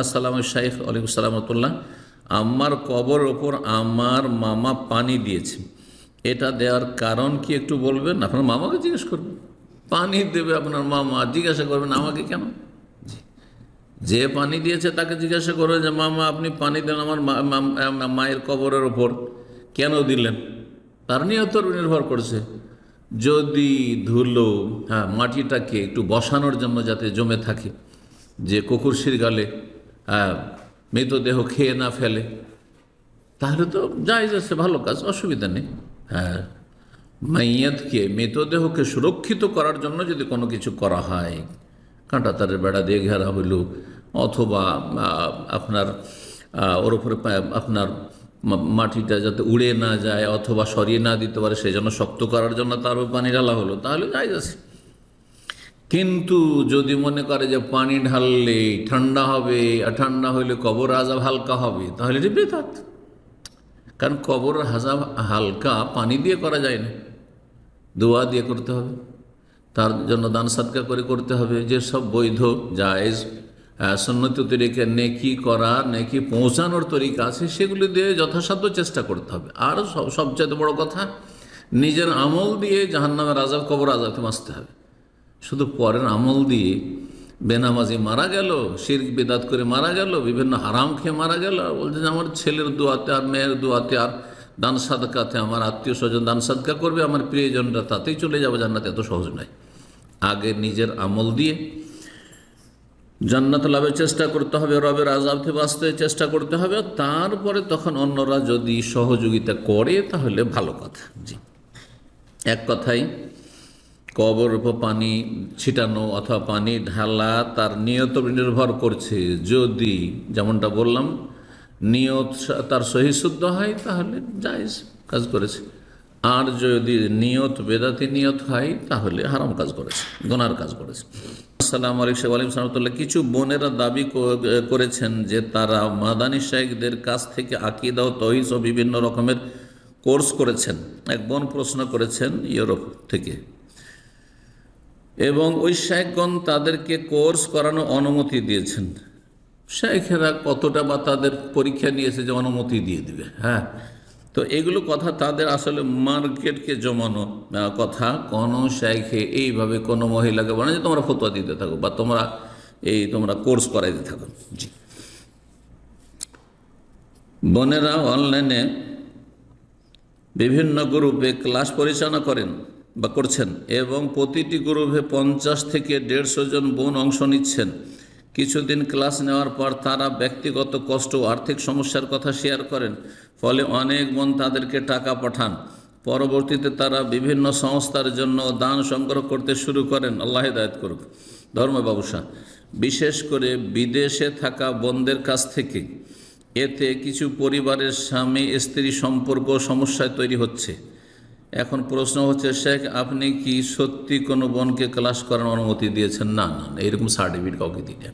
আসসালাম শাইখ ওয়ালাইকুম আসসালাম রহমতুল্লাহ। আমার কবর ওপর আমার মামা পানি দিয়েছে, এটা দেওয়ার কারণ কি একটু বলবেন? আপনার মামাকে জিজ্ঞেস করবেন, পানি দেবে আপনার মামা, জিজ্ঞাসা করবেন আমাকে কেন? যে পানি দিয়েছে তাকে জিজ্ঞাসা করবেন যে মামা আপনি পানি দেন আমার মায়ের কবরের ওপর, কেন দিলেন? তার নিয়তের উপর নির্ভর করছে। যদি ধুলো, হ্যাঁ, মাটিটাকে একটু বসানোর জন্য যাতে জমে থাকে, যে কুকুর শিরগালে মৃতদেহ খেয়ে না ফেলে, তাহলে তো জায়েজ আছে, ভালো কাজ, অসুবিধা নেই। হ্যাঁ, মাইয়াতকে, মৃতদেহকে সুরক্ষিত করার জন্য যদি কোনো কিছু করা হয়, কাঁটা তারের বেড়া দিয়ে ঘেরা হইল, অথবা আপনার ওর উপরে আপনার মাটিটা যাতে উড়ে না যায় অথবা সরিয়ে না দিতে পারে সেই জন্য শক্ত করার জন্য তার পানি ঢালা হলো, তাহলে জায়েজ আছে। কিন্তু যদি মনে করে যে পানি ঢাললে ঠান্ডা হবে, আর ঠান্ডা হইলে কবর আযাব হালকা হবে, তাহলে এটি বেদাত। কারণ কবর আযাব হালকা পানি দিয়ে করা যায় না, দোয়া দিয়ে করতে হবে, তার জন্য দান সাদকা করে করতে হবে। যেসব বৈধ জায়েজ সুন্নতি তরিকা নেকি করা, নেকি পৌঁছানোর তরিকা আছে, সেগুলি দিয়ে যথাসাধ্য চেষ্টা করতে হবে। আর সবচেয়ে বড় কথা, নিজের আমল দিয়ে জাহান্নামের আযাব, কবর আযাব থেকে বাঁচতে হবে। শুধু পরের আমল দিয়ে বেনামাজি মারা গেল, শিরক বিদাত করে মারা গেল, বিভিন্ন হারাম খেয়ে মারা গেল, আর বলছে যে আমার ছেলের দোয়াতে আর মেয়ের দোয়াতে আর দান সাদকাতে আমার আত্মীয় স্বজন দান সাদকা করবে, আমার প্রিয়জনরা তাতেই চলে যাবে জান্নাতে, এত সহজ নয়। আগে নিজের আমল দিয়ে জান্নাত লাভের চেষ্টা করতে হবে, রবের আযাব থেকে বাঁচতে চেষ্টা করতে হবে, তারপরে তখন অন্যরা যদি সহযোগিতা করে তাহলে ভালো কথা। জি, এক কথাই কবর উপর পানি ছিটানো অথবা পানি ঢালা তার নিয়ত নির্ভর করছে। যদি যেমনটা বললাম নিয়ত তার সহি শুদ্ধ হয় তাহলে জায়েজ কাজ করেছে, আর যদি নিয়ত বেদাতি নিয়ত হয় তাহলে হারাম কাজ করেছে, গুনার কাজ করেছে। আসসালামু আলাইকুম ওয়া আলাইকুম আসসালাম। কিছু বোনেরা দাবি করেছেন যে তারা মাদানী শাইখদের কাছ থেকে আকীদা ও তাওহীদ ও বিভিন্ন রকমের কোর্স করেছেন। এক বোন প্রশ্ন করেছেন ইউরোপ থেকে, এবং ওই শাইখগণ তাদেরকে কোর্স করানো অনুমতি দিয়েছেন। শাইখেরা কতটা বা তাদের পরীক্ষা নিয়েছে যে অনুমতি দিয়ে দিবে? হ্যাঁ, তো এগুলো কথা তাদের আসলে মার্কেটকে জমানো কথা। কোনো শাইখে এইভাবে কোনো মহিলাকে বলে যে তোমরা ফতোয়া দিতে থাকো বা তোমরা কোর্স করাইতে থাকো। জি, বোনেরা অনলাইনে বিভিন্ন গ্রুপে ক্লাস পরিচালনা করেন বা করছেন, এবং প্রতিটি গ্রুপে 50 থেকে 150 জন বোন অংশ নিচ্ছেন। কিছুদিন ক্লাস নেওয়ার পর তারা ব্যক্তিগত কষ্ট ও আর্থিক সমস্যার কথা শেয়ার করেন, ফলে অনেক বোন তাদেরকে টাকা পাঠান। পরবর্তীতে তারা বিভিন্ন সংস্থার জন্য দান সংগ্রহ করতে শুরু করেন। আল্লাহ হিদায়াত করুক। ধর্ম ব্যবসা, বিশেষ করে বিদেশে থাকা বোনদের কাছ থেকে। এতে কিছু পরিবারের স্বামী স্ত্রী সম্পর্ক সমস্যায় তৈরি হচ্ছে। এখন প্রশ্ন হচ্ছে, শেখ আপনি কি সত্যি কোনো বোনকে ক্লাস করার অনুমতি দিয়েছেন? না না, এরকম সার্টিফিকেট কাউকে দিই না।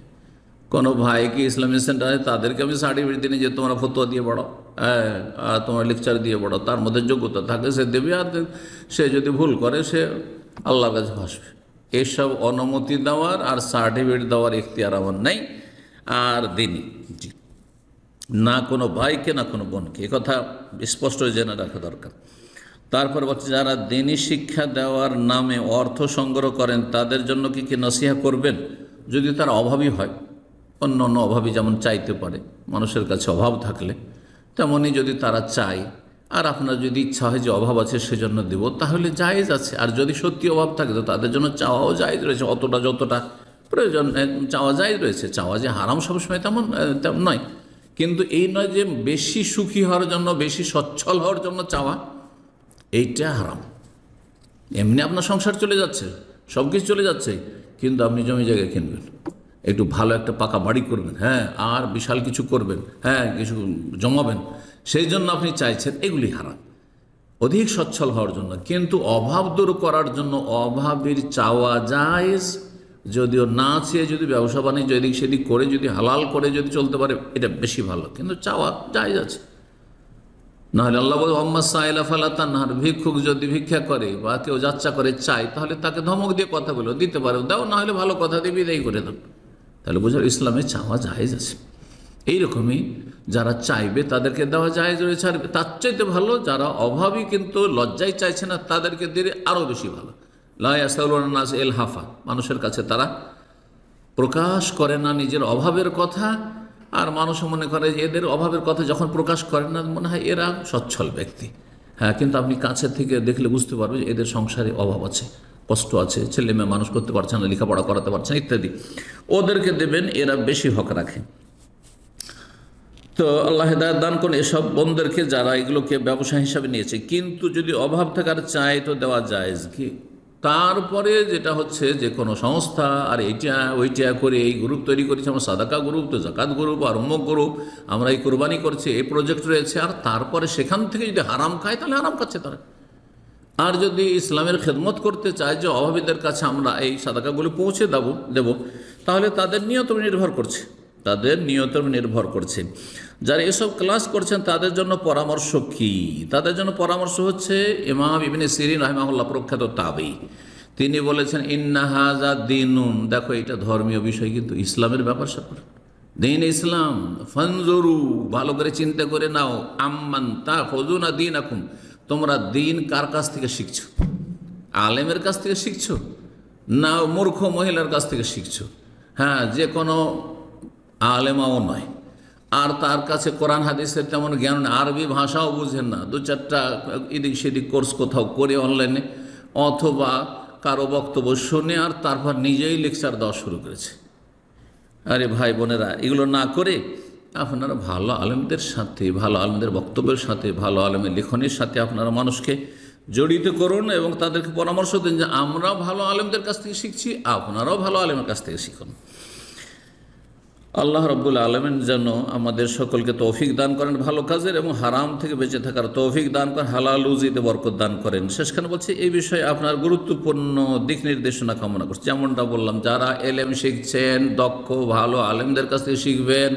কোনো ভাইকে ইসলামিক সেন্টারে তাদেরকে আমি সার্টিফিকেট দিই যে তোমরা ফতোয়া দিয়ে পড়ো, হ্যাঁ, আর তোমার লেকচার দিয়ে পড়ো, তার মধ্যে যোগ্যতা থাকে সে দেবে, আর সে যদি ভুল করে সে আল্লাহর কাছে ভাসবে। এসব অনুমতি দেওয়ার আর সার্টিফিকেট দেওয়ার ইখতিয়ার আমার নেই, আর দিনই। জি, না কোনো ভাইকে না কোনো বোনকে, একথা স্পষ্ট জেনে রাখা দরকার। তারপর বলছে, যারা দিনী শিক্ষা দেওয়ার নামে অর্থ সংগ্রহ করেন তাদের জন্য কি নসিহা করবেন? যদি তার অভাবী হয়, অন্য অন্য অভাবী যেমন চাইতে পারে, মানুষের কাছে অভাব থাকলে তেমনই যদি তারা চায়, আর আপনার যদি ইচ্ছা হয় যে অভাব আছে সেজন্য দেব, তাহলে জায়েজ আছে। আর যদি সত্যি অভাব থাকে তো তাদের জন্য চাওয়াও জায়েজ রয়েছে, অতটা যতটা প্রয়োজন চাওয়া জায়েজ রয়েছে। চাওয়া যে হারাম সবসময় তেমন নয়, কিন্তু এই নয় যে বেশি সুখী হওয়ার জন্য, বেশি সচ্ছল হওয়ার জন্য চাওয়া, এইটা হারাম। এমনি আপনার সংসার চলে যাচ্ছে, সব কিছু চলে যাচ্ছে, কিন্তু আপনি জমি জায়গা কিনবেন, একটু ভালো একটা পাকা বাড়ি করবেন, হ্যাঁ, আর বিশাল কিছু করবেন, হ্যাঁ, কিছু জমাবেন, সেই জন্য আপনি চাইছেন, এগুলি হারাম। অধিক সচ্ছল হওয়ার জন্য, কিন্তু অভাব দূর করার জন্য অভাবের চাওয়া জায়েজ, যদিও না চেয়ে যদি ব্যবসা বাণিজ্য এদিক সেদিক করে যদি হালাল করে যদি চলতে পারে এটা বেশি ভালো, কিন্তু চাওয়া জায়েজ আছে। নাহলে আল্লাহ বলে আম্মা সাইলা ফালা তানহার, ভিক্ষুক যদি ভিক্ষা করে বা কেউ যাচ্ছা করে চায় তাহলে তাকে ধমক দিয়ে কথা বলো, দিতে পারো দাও, না হলে ভালো কথা দিয়ে বিদায় করে দাও। তাহলে বুঝো ইসলামে চাওয়া জায়েজ আছে। এইরকমই যারা চাইবে তাদেরকে দেওয়া যায় রয়েছে, আর তার চাইতে ভালো যারা অভাবী কিন্তু লজ্জায় চাইছে না তাদেরকে দিলে আরও বেশি ভালো। লা ইয়াসআলুনা নাস ইলহাফা, মানুষের কাছে তারা প্রকাশ করে না নিজের অভাবের কথা, আর মানুষ মনে করে যে এদের অভাবের কথা যখন প্রকাশ করে না মনে হয় এরা সচ্ছল ব্যক্তি। হ্যাঁ, কিন্তু আপনি কাছে থেকে দেখলে বুঝতে পারবেন যে এদের সংসারে অভাব আছে, কষ্ট আছে, ছেলে মেয়ে মানুষ করতে পারছে না, লেখাপড়া করাতে পারছে না ইত্যাদি, ওদেরকে দেবেন, এরা বেশি হক রাখে। তো আল্লাহ হেদায়েত দান করুন এসব বোনদেরকে যারা এগুলোকে ব্যবসা হিসাবে নিয়েছে। কিন্তু যদি অভাব থাকার চায় তো দেওয়া জায়েজ কি। তারপরে যেটা হচ্ছে যে কোনো সংস্থা আর এইটা ওইটা করে এই গ্রুপ তৈরি করেছে, আমরা সাদাকা গ্রুপ, তো জাকাত গ্রুপ, আর অমুক গ্রুপ, আমরা এই কোরবানি করছি, এই প্রজেক্ট রয়েছে, আর তারপরে সেখান থেকে যদি হারাম খায় তাহলে হারাম খাচ্ছে তারা। আর যদি ইসলামের খেদমত করতে চায় যে অভাবীদের কাছে আমরা এই সাদাকাগুলো পৌঁছে দেব, তাহলে তাদের নিয়ত নির্ভর করছে। যারা এসব ক্লাস করছেন তাদের জন্য পরামর্শ কি? তাদের জন্য পরামর্শ হচ্ছে ইমাম ইবনে সিরিন রাহিমাহুল্লাহ, প্রখ্যাত তাবেঈ, তিনি বলেছেন ইন্না হাযা দীনুন, দেখো এটা ধর্মীয় বিষয় কিন্তু ইসলামের ব্যাপার স্যাপার, দিন ইসলাম, ফানজুরু, ভালো করে চিন্তা করে নাও, আম্মান তাখুযুনা দীনাকুম, তোমরা দিন কার কাছ থেকে শিখছো? আলেমের কাছ থেকে শিখছো না মূর্খ মহিলার কাছ থেকে শিখছো? হ্যাঁ, যে কোনো আলেমাও নয়, আর তার কাছে কোরআন হাদিসের তেমন জ্ঞান, আরবি ভাষাও বুঝেন না, দু চারটা এদিক সেদিক কোর্স কোথাও করে অনলাইনে, অথবা কারো বক্তব্য শুনে আর তারপর নিজেই লেকচার দেওয়া শুরু করেছে। আরে ভাই বোনেরা, এগুলো না করে আপনারা ভালো আলেমদের সাথে, ভালো আলেমদের বক্তব্যের সাথে, ভালো আলেমের লেখনের সাথে আপনারা মানুষকে জড়িত করুন এবং তাদেরকে পরামর্শ দিন যে আমরা ভালো আলেমদের কাছ থেকে শিখছি, আপনারাও ভালো আলেমের কাছ থেকে শিখুন। আল্লাহ রাব্বুল আলামিন যেন আমাদের সকলকে তৌফিক দান করেন ভালো কাজের, এবং হারাম থেকে বেঁচে থাকার তৌফিক দান করেন, হালাল রুজিতে বরকত দান করেন। শেষখানে বলছি এই বিষয়ে আপনার গুরুত্বপূর্ণ দিক নির্দেশনা কামনা করছি। যেমনটা বললাম, যারা এলেম শিখছেন দক্ষ ভালো আলেমদের কাছ থেকে শিখবেন,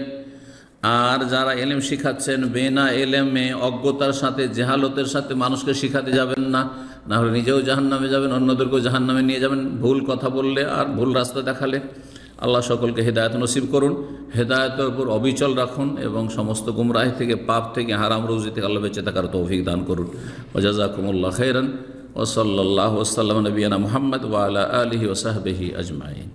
আর যারা এলেম শিখাচ্ছেন বেনা এলেমে অজ্ঞতার সাথে জেহালতের সাথে মানুষকে শিখাতে যাবেন না, না হলে নিজেও জাহান্নামে যাবেন, অন্যদেরকেও জাহান্নামে নিয়ে যাবেন ভুল কথা বললে আর ভুল রাস্তা দেখালে। আল্লাহ সকলকে হেদায়েত নসিব করুন, হেদায়েতের উপর অবিচল রাখুন, এবং সমস্ত গুমরাহি থেকে, পাপ থেকে, হারাম রুজি থেকে আল্লাহ বেঁচে থাকার তৌফিক দান করুন। ওয়া জাযাকুমুল্লাহু খাইরান ওয়া সাল্লাল্লাহু ওয়া সাল্লামা নবিয়ানা মুহাম্মদ ওয়া আলা আলিহি ওয়া সাহবিহি আজমাইন।